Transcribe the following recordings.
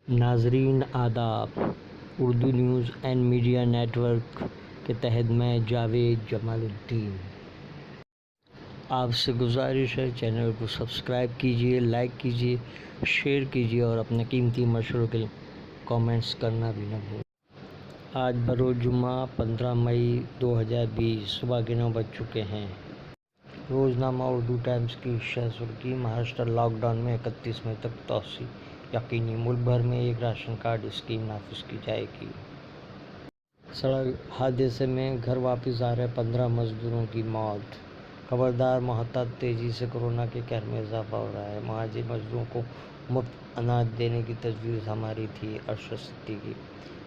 ناظرین آداب، Urdu news and media network کے تحت میں جاوید جمال الدین آپ سے گزارش ہے چینل کو سبسکرائب کیجیے، لائک کیجیے، شیئر کیجیے اور اپنے قیمتی مشوروں کے کامنٹس کرنا بھی نہ بھولیں۔ آج بروز جمعہ 15 مئی 2020 صبح کے 9 بج چکے ہیں۔ روزنامہ اردو ٹائمز کی شہ سرخی: مہاراشٹر لاک ڈاؤن میں 31 مئی تک توسیع یقینی، ملک بھر میں ایک راشن کارڈ اسکیم نافذ کی جائے گی۔ سڑک حادثے میں گھر واپس آ رہے 15 مزدوروں کی موت۔ خبردار محتاط، تیزی سے کورونا کے قہر میں اضافہ ہو رہا ہے۔ مہاجر مزدوروں کو مفت اناج دینے کی تجویز ہماری تھی: ارشد صدیقی۔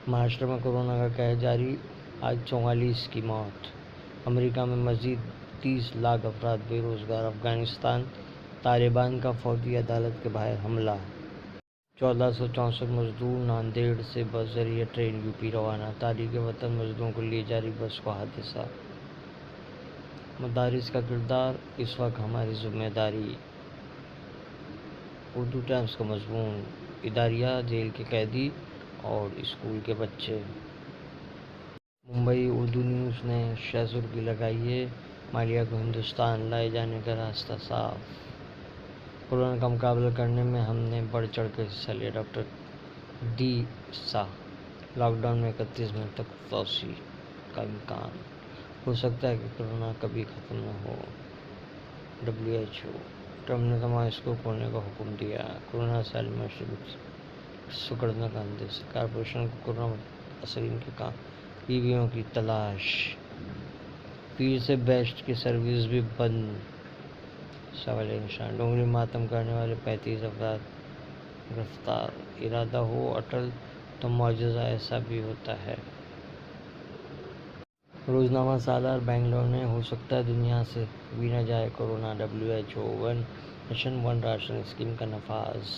مہاراشٹر میں کورونا کا قہر جاری، آج 44 کی موت۔ امریکہ میں مزید 30 لاکھ افراد بے روزگار۔ افغانستان: طالبان کا فوجی عدالت کے باہر حملہ۔ 1464 مزدور ناندیڑ سے بس ذریعے ٹرین یوپی روانہ۔ تارکین وطن مزدوروں کو لے جا رہی بس کو حادثہ۔ مدارس کا کردار، اس وقت ہماری ذمہ داری۔ اردو ٹائمز کا مضمون: اداریہ، جیل کے قیدی اور اسکول کے بچے۔ ممبئی: اردو نیوز نے شہ سرخی لگائی ہے: مالیہ کو ہندوستان لائے جانے کا راستہ صاف۔ کورونا کا مقابلہ کرنے میں ہم نے بڑھ چڑھ کر حصہ لیا: ڈاکٹر ڈی سا۔ لاک ڈاؤن میں 31 مئی تک توسیع کا امکان، ہو سکتا ہے کہ کورونا کبھی ختم نہ ہو۔ WHO: ٹرمپ نے تمام اسکول کھولنے کا حکم دیا۔ کورونا سے عالمی معیشت سکڑنے کا اندیشہ، کارپوریشن کو کورونا متاثرین کے بیویوں کی تلاش۔ پیر سے بیسٹ کی سروس بھی بند؟ ڈونگری ماتم کرنے والے 35 افراد گرفتار۔ ارادہ ہو اٹل تو معجزہ ایسا بھی ہوتا ہے۔ روزنامہ سالار: بنگلور میں ہو سکتا ہے دنیا سے بھی نہ جائے corona. WHO: one nation one ration scheme کا نفاذ۔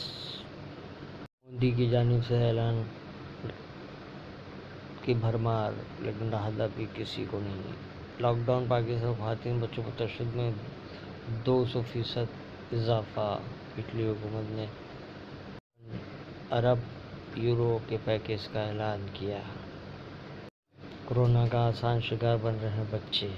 مودی کی جانب سے اعلان کی بھرمار، لیکن راحت ابھی کسی کو نہیں۔ لاک ڈاؤن: پاکستان خواتین بچوں پر تشدد میں 200% اضافہ۔ اٹلی حکومت نے 1 ارب یورو کے پیکیج کا اعلان کیا۔ کورونا کا آسان شکار بن رہے ہیں بچے۔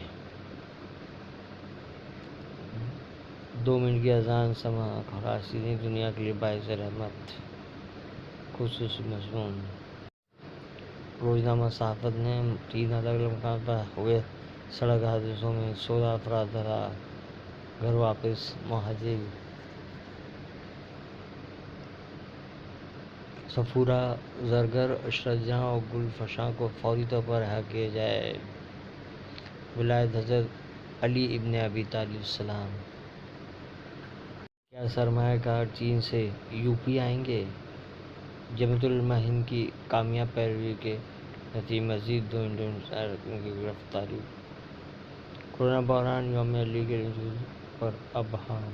2 منٹ کی اذان سماعت، فلسطینی دنیا کے لیے باعث رحمت۔ خصوصی مضمون: روزنامہ صحافت نے 3 الگ الگ مقامات پر ہوئے سڑک حادثوں میں 16 افراد ہلاک، گھر واپس مہاجر۔ صفورہ زرگر، عشرت جہاں اور گل فشاں کو فوری طور پر رہا کیا جائے۔ ولایت حضرت علی ابن ابی طالب السلام۔ کیا سرمایہ کار چین سے یوپی آئیں گے؟ جمیعت علماء ہند کی کامیاب پیروی کے نتیجے میں مزید 2 انڈونیشین اراکین کی گرفتاری۔ کورونا بحران، یوم علی کے نزول پر ابہام۔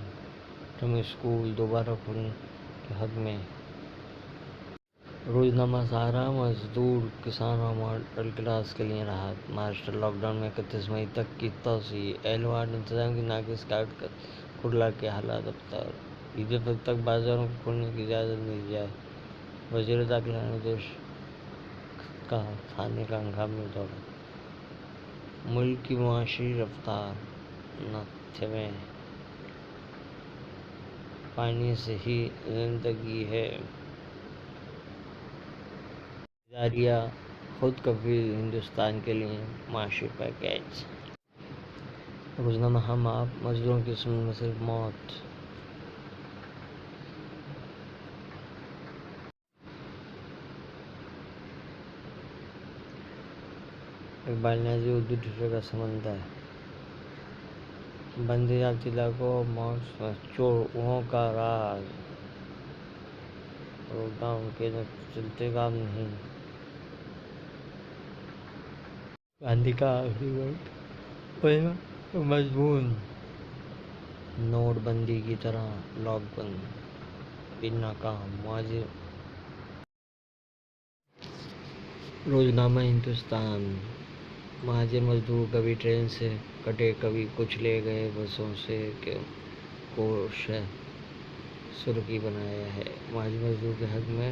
ٹرمپ اسکول دوبارہ کھولنے کے حق میں۔ روزنامہ سہارا: مزدور، کسان اور مڈل کلاس کے لیے راحت۔ مہاراشٹر: لاک ڈاؤن میں 31 مئی تک کی توسیع۔ اہلوار: انتظامیہ کی ناقص کارکردگی کے حالات ابتر۔ عید الفطر تک بازاروں کو کھولنے کی اجازت دی جائے۔ وزیر داخلہ نے دیش کا تھانے کا ہنگامی دورہ۔ ملک کی معاشی رفتار 90ویں۔ پانی سے ہی زندگی ہے۔ اداریہ: خود کفیل ہندوستان کے لیے معاشی پیکیج۔ روزنامہ ہم آپ: مزدوروں کی اس ملک میں صرف موت۔ اقبال نیازی: اردو ٹھٹھے کا سمندر۔ بندیالات علاقوں اور ماسکو میں چوروں کا راز۔ لاک ڈاؤن کے چلتے کام نہیں۔ گاندھی کا آخری وقت۔ مضمون: نوٹ بندی کی طرح لاک ڈاؤن بھی ناکام، مہاجر۔ روزنامہ ہندوستان: مہاجر مزدور کبھی ٹرین سے کٹے، کبھی کچلے گئے بسوں سے کو شہ سرخی بنایا ہے۔ مہاجر مزدوروں کے حق میں